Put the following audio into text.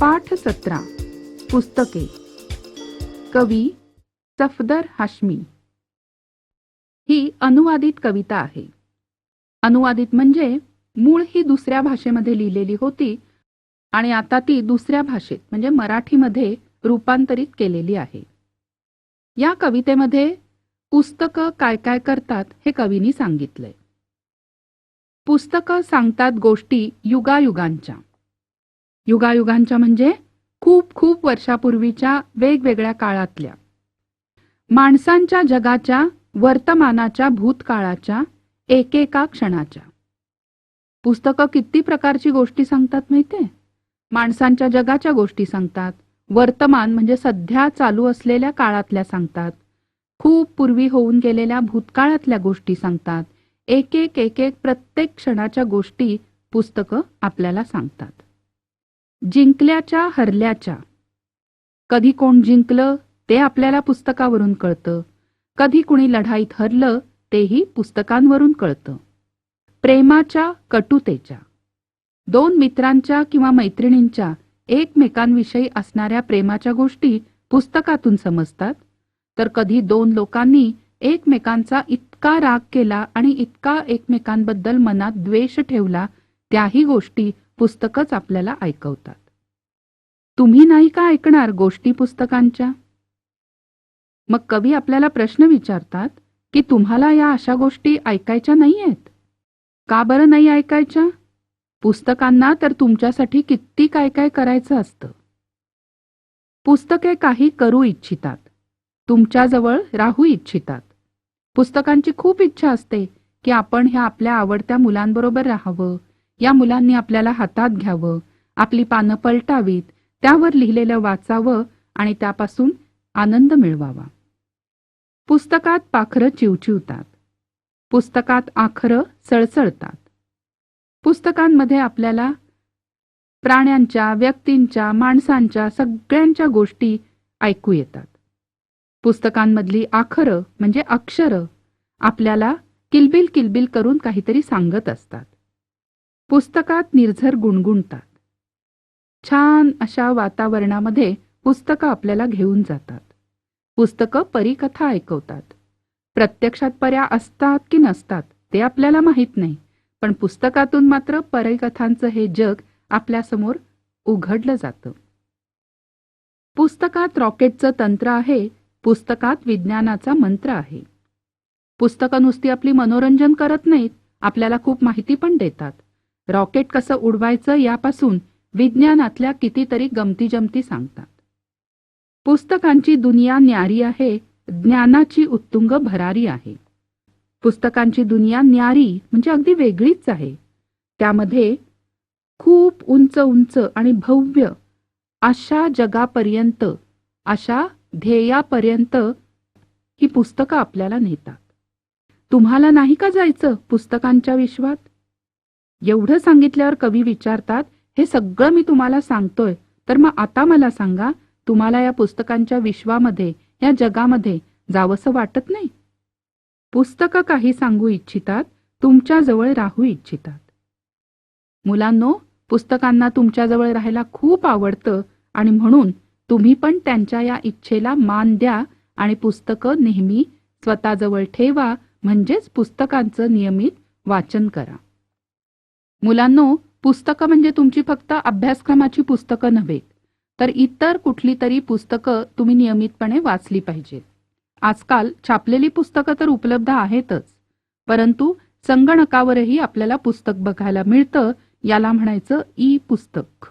पाठ 17 पुस्तके. कवी सफदर हाशमी. ही अनुवादित कविता आहे. अनुवादित म्हणजे मूळ ही दुसऱ्या भाषेमध्ये लिहिलेली होती आणि आता ती दुसऱ्या भाषेत म्हणजे मराठीमध्ये रूपांतरित केलेली आहे. या कवितेमध्ये पुस्तकं काय काय करतात हे कवींनी सांगितलंय. पुस्तकं सांगतात गोष्टी युगायुगांच्या. युगायुगांच्या म्हणजे खूप खूप वर्षापूर्वीच्या वेगवेगळ्या काळातल्या, माणसांच्या जगाच्या वर्तमानाच्या भूतकाळाच्या एकेका क्षणाच्या. पुस्तकं किती प्रकारची गोष्टी सांगतात माहितीये? माणसांच्या जगाच्या गोष्टी सांगतात, वर्तमान म्हणजे सध्या चालू असलेल्या काळातल्या सांगतात, खूप पूर्वी होऊन गेलेल्या भूतकाळातल्या गोष्टी सांगतात. एक एक प्रत्येक क्षणाच्या गोष्टी पुस्तकं आपल्याला सांगतात. जिंकल्याच्या हरल्याच्या. कधी कोण जिंकलं ते आपल्याला पुस्तकावरून कळतं, कधी कुणी लढाईत हरलं तेही पुस्तकांवरून कळतं. प्रेमाच्या कटुतेच्या. दोन मित्रांच्या किंवा मैत्रिणींच्या एकमेकांविषयी असणाऱ्या प्रेमाच्या गोष्टी पुस्तकातून समजतात. तर कधी दोन लोकांनी एकमेकांचा इतका राग केला आणि इतका एकमेकांबद्दल मनात द्वेष ठेवला, त्याही गोष्टी पुस्तकच आपल्याला ऐकवतात. तुम्ही नाही का ऐकणार गोष्टी पुस्तकांच्या? मग कवी आपल्याला प्रश्न विचारतात की तुम्हाला या अशा गोष्टी ऐकायच्या नाहीयेत का? बरं नाही ऐकायच्या? पुस्तकांना तर तुमच्यासाठी किती काय काय करायचं असतं. पुस्तके काही करू इच्छितात, तुमच्याजवळ राहू इच्छितात. पुस्तकांची खूप इच्छा असते की आपण ह्या आपल्या आवडत्या मुलांबरोबर राहावं, या मुलांनी आपल्याला हातात घ्यावं, आपली पानं पलटावीत, त्यावर लिहिलेलं वाचावं आणि त्यापासून आनंद मिळवावा. पुस्तकात पाखरं चिवचिवतात, पुस्तकात आखरं सळसळतात. पुस्तकांमध्ये आपल्याला प्राण्यांच्या, व्यक्तींच्या, माणसांच्या सगळ्यांच्या गोष्टी ऐकू येतात. पुस्तकांमधली आखरं म्हणजे अक्षरं आपल्याला किलबिल किलबिल करून काहीतरी सांगत असतात. पुस्तकात निर्झर गुणगुणतात. छान अशा वातावरणामध्ये पुस्तकं आपल्याला घेऊन जातात. पुस्तकं परीकथा ऐकवतात. प्रत्यक्षात पर्या असतात की नसतात ते आपल्याला माहीत नाही, पण पुस्तकातून मात्र परीकथांचं हे जग आपल्यासमोर उघडलं जातं. पुस्तकात रॉकेटचं तंत्र आहे, पुस्तकात विज्ञानाचा मंत्र आहे. पुस्तकं नुसती आपली मनोरंजन करत नाहीत, आपल्याला खूप माहिती पण देतात. रॉकेट कसं उडवायचं यापासून विज्ञानातल्या कितीतरी गमती-जमती सांगतात. पुस्तकांची दुनिया न्यारी आहे, ज्ञानाची उत्तुंग भरारी आहे. पुस्तकांची दुनिया न्यारी म्हणजे अगदी वेगळीच आहे. त्यामध्ये खूप उंच उंच आणि भव्य अशा जगापर्यंत, अशा ध्येयापर्यंत ही पुस्तकं आपल्याला नेतात. तुम्हाला नाही का जायचं पुस्तकांच्या विश्वात? एवढं सांगितल्यावर कवी विचारतात, हे सगळं मी तुम्हाला सांगतोय, तर मग आता मला सांगा, तुम्हाला या पुस्तकांच्या विश्वामध्ये, या जगामध्ये जावंसं वाटत नाही? पुस्तकं काही सांगू इच्छितात, तुमच्याजवळ राहू इच्छितात. मुलांनो, पुस्तकांना तुमच्याजवळ राहायला खूप आवडतं आणि म्हणून तुम्ही पण त्यांच्या या इच्छेला मान द्या आणि पुस्तकं नेहमी स्वतःजवळ ठेवा, म्हणजेच पुस्तकांचं नियमित वाचन करा. मुलांनो, पुस्तकं म्हणजे तुमची फक्त अभ्यासक्रमाची पुस्तकं नव्हेत, तर इतर कुठली तरी पुस्तकं तुम्ही नियमितपणे वाचली पाहिजेत. आजकाल छापलेली पुस्तकं तर उपलब्ध आहेतच, परंतु संगणकावरही आपल्याला पुस्तक बघायला मिळतं. याला म्हणायचं ई पुस्तक.